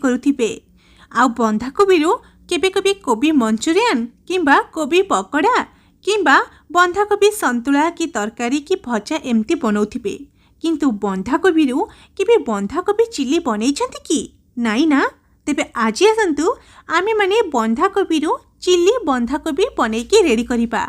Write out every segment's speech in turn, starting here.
करुथिबे। आ बंधा कोबी केबे केबे कोबी मंचूरियन किंबा कोबी पकोड़ा किंबा बंधा कोबी सन्तुला कि तरकारी कि भजा एमती बनाउथिबे। किंतु बंधा कोबी केबे बंधा कोबी चिल्ली बनैछंती कि नाई ना? तेबे आज आसंतु आमे माने बंधा कोबी चिल्ली बंधा कोबी बनैकी रेडी करिबा।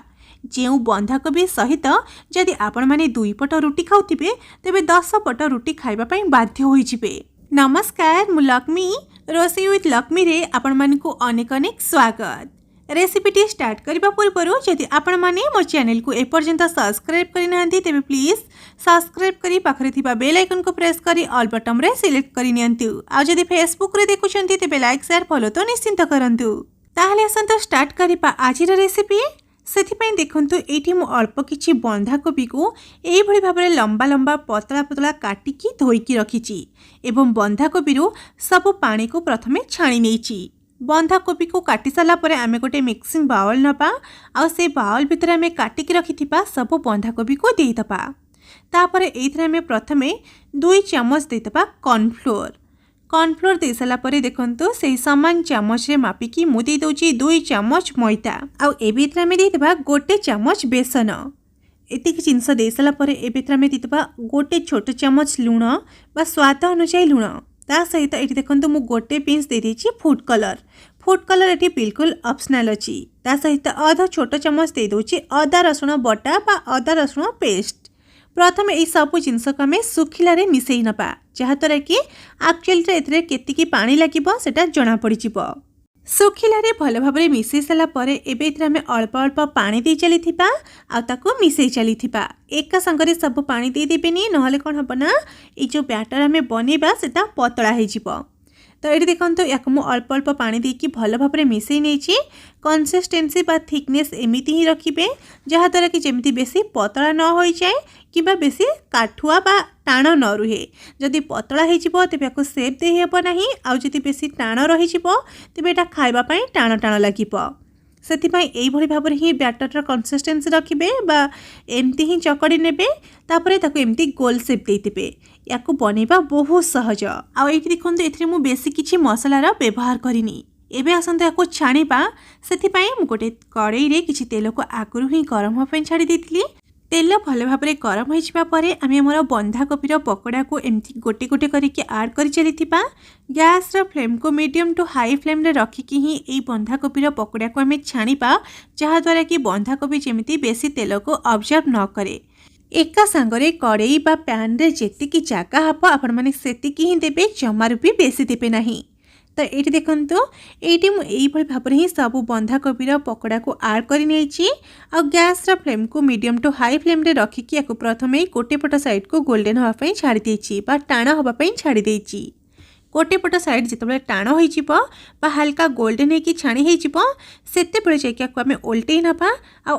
जेउ बंधा कोबी सहित जदि आपण माने 2 पट रुटी खाउथिबे तेबे 10 पट रुटी खाइबा पई बाध्य होई जिबे। नमस्कार, मु लक्ष्मी रोसई विथ लक्ष्मी रे आपण मानकु अनेक अनेक स्वागत। रेसिपीटी स्टार्ट करबा पूर्व जदि आपण माने मो चैनल को एपर्यंत सब्सक्राइब करि नांती तेबे प्लीज सब्सक्राइब करी पाखरे थिबा बेल आइकन को प्रेस करी ऑल बटन रे सिलेक्ट करि नियंतु। आ जदि फेसबुक रे देखुछंती तेबे लाइक शेयर फॉलो तो निश्चिंत करंतु। ताहले असंत स्टार्ट करिबा आजिर रेसिपी। सेथिपई देखंतु एठी मु अल्प किछि बंधा कोबी को एई भଳି भाबरे लंबा लंबा पतला पतला काटिकी धोईकी रखिछि एवं बंधा कोबी सब पानी को प्रथमे छाणी नेछि। बंधा कोबी को काटी साला परे आमे गोटे मिक्सिंग बाउल नबा आ से बाउल भितर आमे काटिकी रखिथिबा सब बंधा कोबी को देई दबा। तापरे एइथरे आमे प्रथमे 2 चम्मच देई दबा कॉर्नफ्लोर दे साला परे देखंतु से समान चम्मच रे मापिकी मु दे दोची 2 चम्मच मैदा आ एबे इथरे आमे दे दबा 1 चम्मच बेसन। एतिक जिनस दे साला परे एबे इथरे आमे दे दबा 1 छोट चम्मच लूण बा स्वाद अनुसार लूण। ता सहित एठी देखंतु मु 1 पिंच दे देची फूड कलर एठी बिल्कुल ऑप्शनल अछि। ता सहित आधा छोट चम्मच दे दोची अदा रसुण बटा बा अदा रसुण पेस्ट। प्रथम यही सब जिनस को आम सुखिलारे मिसई नबा जहाँद्वारा कि एक्चुअली एथिरे केतिकी पानी लागिबो सेटा जना पड़िजिबो। सुखिलारे भल भाव में मिसई सारा पर एबे एथिरे आम अल्प अल्प पानी दे चलीथिबा आ ताको मिसई चलीथिबा। एका संगरे सब पानी दे देबेनी नहले कोन हबो ना ए जो बैटर आम बनेबा सेटा पतला हो जिवो। तो ये देखो या अल्प अल्प पानी देकी भल भाव में मिसई नहीं कंसिस्टेंसी बा थिकनेस एमती ही रखिए जहाँद्वारा कि जमी बेसी पतला न हो जाए कि बेसी काठुआ बा टाण न रुहे। जदि पतला हो तेज आपको सेप दे हेब ना आदि बेसी टाण रही तेज यहाँ खावाई टाण टाण लगे। सेथिपाई एई भली भाव ही बैटर कंसिस्टेंसी रखिबे बा एमती ही चकड़ी नेबे तापरे ताको एमती गोल शेप देइतेबे। याकु बनेबा बहुत सहज। आ एठी देखंतु एथिरे मु बेसी किछि मसलार व्यवहार करिनी। एबे आसंतु याकु छाणीबा। सेथिपाई मु गोटे कड़ाई रे किछि तेल को आगरु ही गरम होपै छाड़ी देथिली। तेल भल भाव में गरम हो जावा परे आमे मोर बंधा कोबीर पकोड़ा को एमती गोटे गोटे करके ऐड कर चलीथिबा। गैस रो फ्लेम को मीडियम टू हाई फ्लेम रे रखिकी ही ए बंधा कोबीर पकोड़ा को आमे छाणीबा जहाँद्वारा कि बंधा कोबी जेमिति बेसी तेल को ऑब्जर्व न करे। एका सांगरे कड़ाई बा पैन रे जेतिकी जागा हबो आपण माने सेतिकी ही देबे, जमारु भी बेसी देबे नाही। तो ये देखो ये मुझे भाव ही सब बंधा कोबीर पकोड़ा को ऐड कर आ गैस रा फ्लेम को मीडियम टू हाई फ्लेम रे रखिकी प्रथम गोटे पट साइड को गोल्डन होगापी छाड़ी देछि बा टाण होगापी छाड़ी देछि। गोटे पट साइड जिते टाण हो हल्का गोल्डन होगी छाणी होते बड़े जाकि आम ओल्टे नबा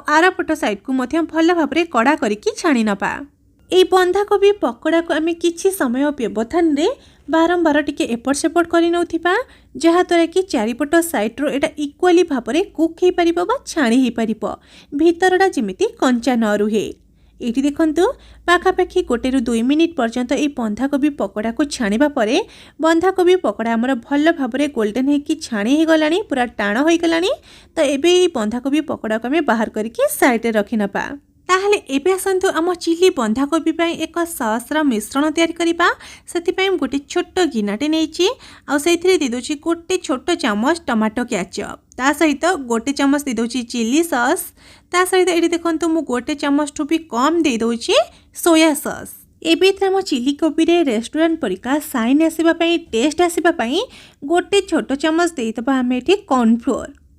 आर पट साइड को भल भाव में कड़ा करके छाणी नबा। ये बंधा कोबी पकोड़ा को आम किछि समय व्यवधान रे बारंबार टिके एपट सेपट कर नौथिबा जहाँद्वारा कि चारिपट साइड्रो एटा इक्वाली भाव में कुक हो पारिबो बा छाणी हो पारिबो, भीतरटा जेमिति कंचा न रुहे। एठी देखंतु पाखापाखि 1 ରୁ 2 मिनिट पर्यंत ये बंधा कोबी पकोड़ा को छाणीबा परे बंधा कोबी पकोड़ा हमर भल भाव में गोल्डन होगी छाणी हो गलानी, पूरा टाण हो गलानी। तो एबे ये बंधा कोबी पकोड़ा को आम बाहर करके साइड रे रखि नबा। ताहले एबे आसंतु आम चिली बंधा कोबी पई एक सॉस रा मिश्रण तैयार करिबा। सेति गोटे छोट गिनाटे नेछि आ सेथिरे दे दोछि 1 छोट चम्मच टमाटो केचप, ता सहित 1 चम्मच दे दोछि चिली सॉस, ता सहित एठी देखंतु मु 1 चम्मच ठू भी कम दे दोछि सोया सॉस। एबे आम चिली कोबी रे रेस्टुरेंट परिका साइन आसीबा पई टेस्ट आसीबा पई 1 छोट चम्मच दे दबा आमे एठी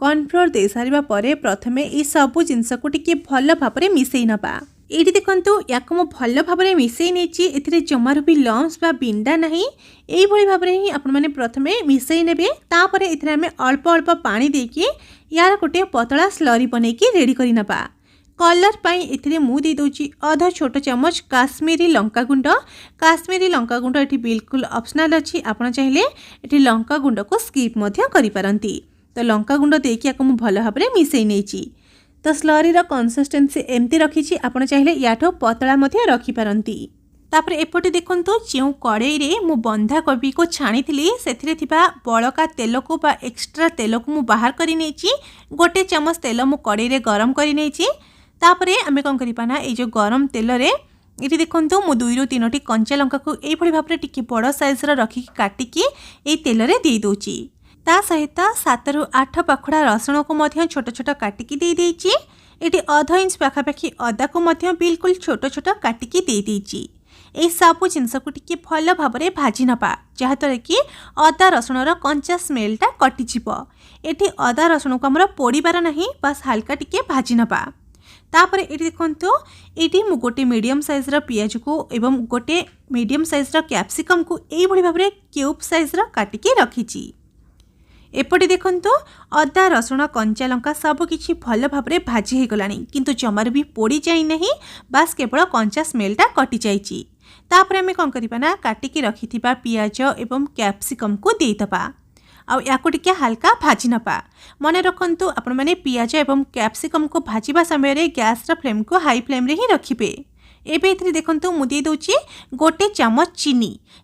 कॉर्नफ्लोर दे सारिबा परे प्रथमे ई सबु जिनस को टिके भल भाव में मिसई नबा। एठी देखंतु याको मु भल भाव में मिसई नेछि, एथिरे जमारु भी लम्स बा बिंडा नाही। एई भली भाव में ही आपण माने प्रथमे मिसई नेबे, तापरे एथिरे हमें अल्प अल्प पानी देकी यार गोटे पतला स्लरी बनेकी रेडी करि नबा। कलर पाई एथिरे मु दे दोछि आधा छोट चम्मच काश्मीरी लंका गुंड एठी बिल्कुल ऑप्शनल अछि। आपण चाहिले एठी लंका गुंड को स्किप मध्य करि पारंती। तो लंका गुंड देकी मु भल भाव में मिसई नेछि। तो स्लरी रो कंसिस्टेंसी एमती रखिछि, आपण चाहिले याठो पतला मध्य रखि पारंती। तापर एपटे देखंतु जो कड़ई रे मु बंधा कोबी को छाणी से बड़का तेल को बा एक्स्ट्रा तेल को मु बाहर कर गोटे चमच तेल मु कड़ई रे गरम कर तापर आम कौन करना ये जो गरम तेल रे ये देखो मु 2 ରୁ 3टी कंचा लंका को यही भाव में टी बड़ साइज रखिक काटिकी ये तेल रे दे दूची ता सहित 7 ରୁ 8 पाखुड़ा रसुण को छोट छोट काटिकी दे देइची एटी आधा इंच पाखापाखि अदा को बिल्कुल छोट छोट काटिकी दे देइची ए सबु जिनस को टिके भल भाव में भाजी नपा जहाँद्वारा कि अदा रसुणर कंचा स्मेलटा कटिजिब एटी अदा रसुण को आमर पोड़ीबार नहीं बस हल्का टिके भाजी नपा तापर ये देखो ये मु गोटे मीडियम साइज पियाज को एवं गोटे मीडियम साइज कैप्सिकम को यही भाव में क्यूब साइज काटिकी रखी एपटे देखंतु अदा रसुण कंचा लंका सबकि भल भाव में भाजी हो गलानी किंतु जमार भी पोड़ी जाई नहीं बास केवल कंचा स्मेलटा कटि जाइछि तापर आम कौन करना काटिकी रखि पियाज एवं कैप्सिकम को देदबा आउ याको टिके हल्का भाजी नपा मन रखंतु आपण माने पियाज एवं कैप्सिकम को भाजीबा समय रे गैस रा फ्लेम को हाई फ्लेम रे ही रखिबे एबे इथरे देखंतु मु दे दोची गोटे चमच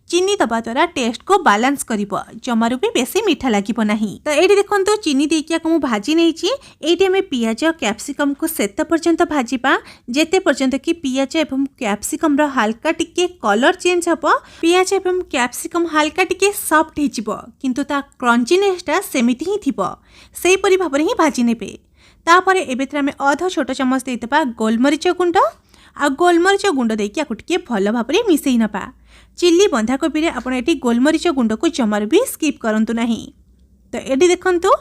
चीनी दबा द्वारा टेस्ट को बैलेंस करिवो जमारु भी बेसी मीठा लागिवो नाही तो एठी देखंतु चीनी देकिया को मु भाजी नेछि एठी में पियाज कैप्सिकम को सेत पर्यंत भाजीबा जेते पर्यंत कि पियाज एवं कैप्सिकम रो हल्का टिके कलर चेंज हबो पियाज एवं कैप्सिकम हल्का टिके सॉफ्ट हिजिवो किंतु ता क्रंचीनेसटा सेमिति ही थिबो सेही परि भाबरे ही भाजी नेबे तापर एबेथरा में आधा छोट चमच देतबा गोलमरिच गुंड आ गोलमरिच गुंड देकी आकु टिके भल भाव में मिसई नपा चिल्ली बंधा कोबी रे आपण एटी गोलमरिच गुंड को जमार भी स्किप करंतु नाही तो एटी देखंतु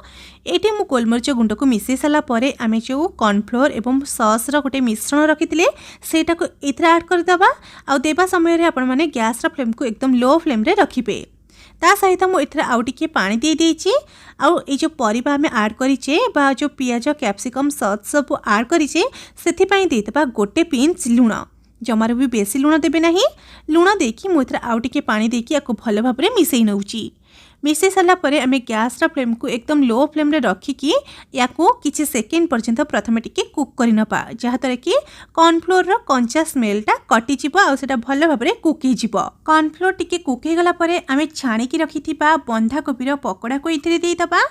एटी मु गोलमरिच गुंड को मिसई साला परे आमे जो कॉर्नफ्लोर एवं सॉस रो गोटे मिश्रण रखिथिले सेटा को एथरा ऐड कर दबा आ देबा समय रे आपण माने गैस रा फ्लेम को एकदम लो फ्लेम रे रखिबे ता सहित मु एथरा आउ टिके पानी दे देछि आउ ए जो परिबा हमें ऐड करिचे बा जो पियाज कैप्सिकम सॉस सब ऐड करिचे सेथि पई देतबा गोटे पिंच लूण जमार भी बेसी लूण देबे नाही लूण देकी मु एथरा आउ टिके पानी देकी याको भल भाव में मिसई नउची मिसई साला परे आमे गैस रा फ्लेम को एकदम लो फ्लेम रे रखिकी याको किछि सेकेंड पर्यंत प्रथमे टिके कुक करि नपा जहाँद्वारा कि कॉर्नफ्लोर रो कंचा स्मेलटा कटि जिवो आ सेटा भल भाव में कुक हे जिवो कॉर्नफ्लोर टिके कुक हे गला परे आमे छाणी की रखिथिबा बंधा कोबी रो पकोड़ा को इथिरे देई दबा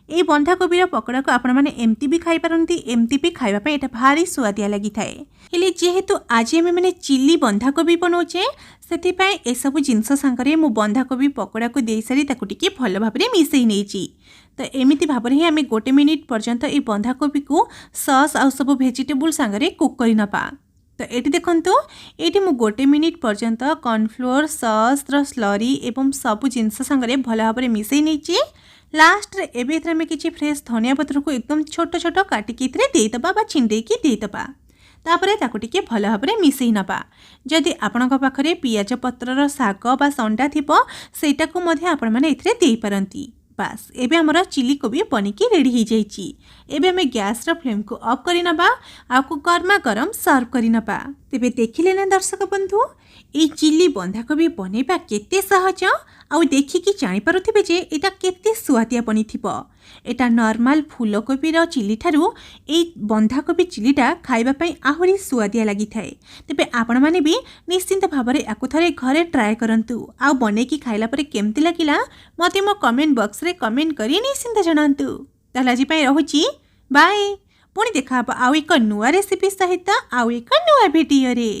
ए बंधा कोबी रो पकोड़ा को आपण माने एमती भी खाई पारंती एमती भी खाइबा पे एटा भारी स्वादिया लागि थाए हेले जेहेतु आज आमे माने चिल्ली बंधा कोबी बनौचे सेति पय ए सब जिंस संगरे मु बंधा कोबी पकोड़ा को देई सारी ताकु टिके भल भाव में मिसई नेची तो एमिति भाव में ही आमे गोटे मिनिट पर्यंत ए बंधा कोबी को सॉस आ सब वेजिटेबल संगरे कुक करि नपा तो ये देखंतु ये मु गोटे मिनिट पर्यंत कॉर्नफ्लोर सॉस रो स्लरी एवं सबु जिंस संगरे भल भाव में मिसई नेची लास्ट रे एबे एथरा में किछि फ्रेश धनिया पत्र को एकदम छोट छोट काटिकी इथरे दे दबा बा छिंडे की दे दबा तापरे ताकु टिके भल भाव में मिसई नपा जदि आपणक पाखरे पियाज पत्रर साग बा संडा थिबो सेटा को मध्ये आपण माने इथरे देई परंती बास एबे हमर चिली कोबी बनिकी रेडी हो जाइछि एबे हमें गैस रो फ्लेम को ऑफ करि नबा आकु गरमा गरम सर्व करि नबा तेबे देखिले ना दर्शक बंधु ए चिल्ली बंधा कोबी बनेबा केते सहज आउ देखिकी जानि पारुथिबे जे एटा केते सुआदिया बनिथिबो एटा नॉर्मल फूल कोबी रो चिल्ली थारु ए बंधा कोबी चिल्लीटा खाइबा पई आहुरी सुआदिया लागि थाए तेबे आपण माने भी निश्चिंत भाबरे आकु थरे घरे ट्राई करंतु आ बने की खाइला परे केमति लागिला मते मो कमेंट बॉक्स रे कमेंट करी निश्चिंत जणांतु तलाजी पई रहुची बाय पुणी देखा आउ एक नुआ रेसिपी सहित आउ एक नुआ वीडियो रे।